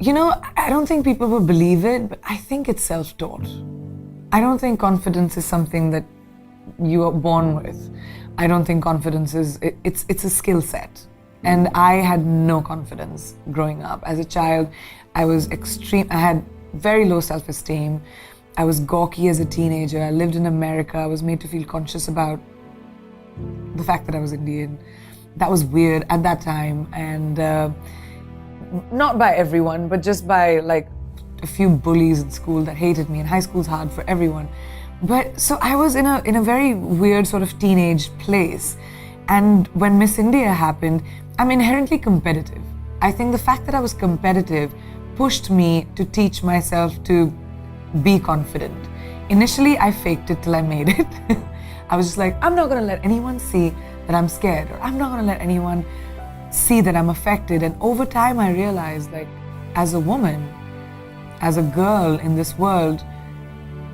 I don't think people will believe it, but I think it's self-taught. I don't think confidence is something that you are born with. I don't think confidence it's a skill set. And I had no confidence growing up. As a child, I had very low self-esteem. I was gawky as a teenager. I lived in America. I was made to feel conscious about the fact that I was Indian. That was weird at that time, and not by everyone, but just by like a few bullies in school that hated me, and high school's hard for everyone. But so I was in a very weird sort of teenage place. And when Miss India happened, I'm inherently competitive. I think the fact that I was competitive pushed me to teach myself to be confident. Initially, I faked it till I made it. I was just like, I'm not gonna let anyone see that I'm scared, or I'm not gonna let anyone see that I'm affected. And over time, I realized, like, as a woman, as a girl in this world,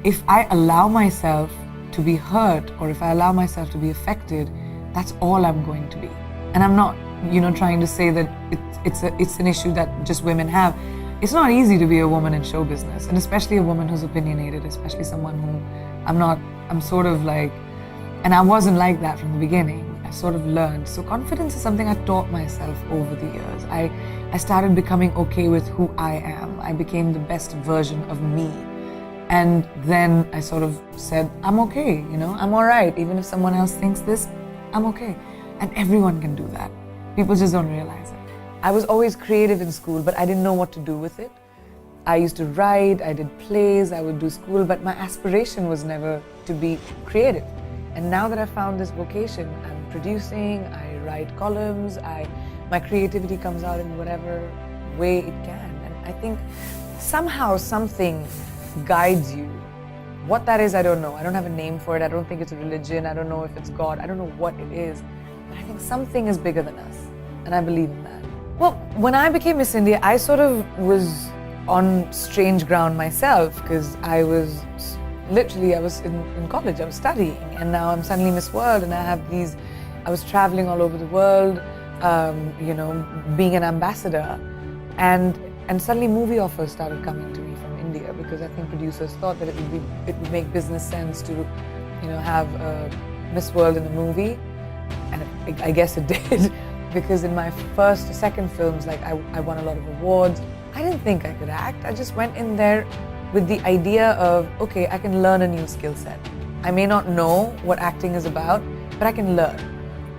if I allow myself to be hurt, or if I allow myself to be affected, that's all I'm going to be. And I'm not, trying to say that it's an issue that just women have. It's not easy to be a woman in show business, and especially a woman who's opinionated, especially someone who I'm sort of like, and I wasn't like that from the beginning. I sort of learned. So confidence is something I taught myself over the years. I started becoming okay with who I am. I became the best version of me. And then I sort of said, I'm okay, I'm all right. Even if someone else thinks this, I'm okay. And everyone can do that. People just don't realize it. I was always creative in school, but I didn't know what to do with it. I used to write, I did plays, I would do school, but my aspiration was never to be creative. And now that I found this vocation, I'm producing, I write columns, my creativity comes out in whatever way it can. And I think somehow something guides you. What that is, I don't know. I don't have a name for it. I don't think it's a religion. I don't know if it's God. I don't know what it is. But I think something is bigger than us. And I believe in that. Well, when I became Miss India, I sort of was on strange ground myself, because I was in college, I was studying, and now I'm suddenly Miss World, and I was traveling all over the world, being an ambassador, and suddenly movie offers started coming to me from India, because I think producers thought that it would make business sense to, have Miss World in a movie, and I guess it did, because in my second films, like I won a lot of awards. I didn't think I could act. I just went in there with the idea of, okay, I can learn a new skill set. I may not know what acting is about, but I can learn.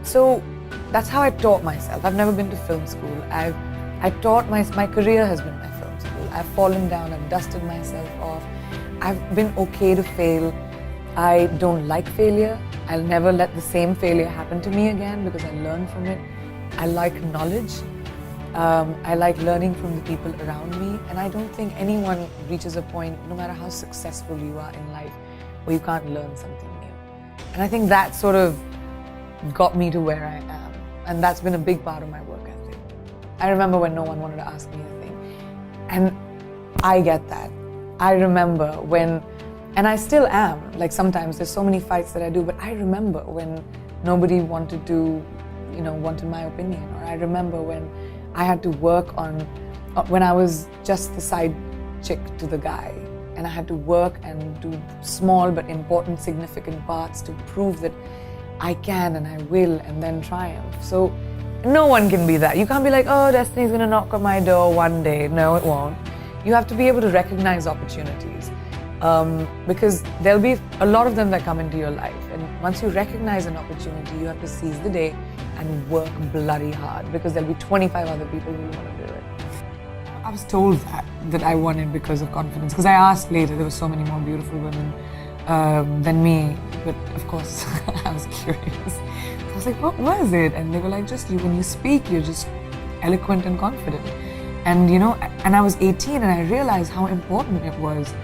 So that's how I taught myself. I've never been to film school. My career has been my film school. I've fallen down, I've dusted myself off. I've been okay to fail. I don't like failure. I'll never let the same failure happen to me again, because I learn from it. I like knowledge. I like learning from the people around me, and I don't think anyone reaches a point, no matter how successful you are in life, where you can't learn something new. And I think that sort of got me to where I am, and that's been a big part of my work ethic. I remember when no one wanted to ask me anything, and I get that. I remember when, and I still am, like sometimes there's so many fights that I do, but I remember when nobody wanted my opinion, or I remember when I had to work on, when I was just the side chick to the guy, and I had to work and do small but important, significant parts to prove that I can and I will, and then triumph. So no one can be that. You can't be like, oh, destiny's gonna knock on my door one day. No, it won't. You have to be able to recognize opportunities, because there'll be a lot of them that come into your life, and once you recognize an opportunity, you have to seize the day and work bloody hard, because there'll be 25 other people who want to do it. I was told that I won it because of confidence, because I asked later, there were so many more beautiful women than me, but of course I was curious. I was like, what was it? And they were like, just you, when you speak, you're just eloquent and confident. And and I was 18, and I realized how important it was.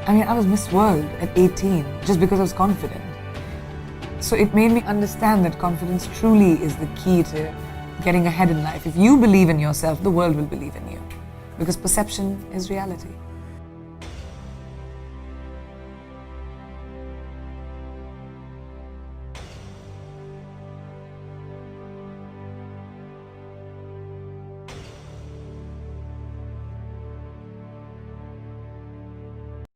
I mean, I was Miss World at 18, just because I was confident. So it made me understand that confidence truly is the key to getting ahead in life. If you believe in yourself, the world will believe in you, because perception is reality.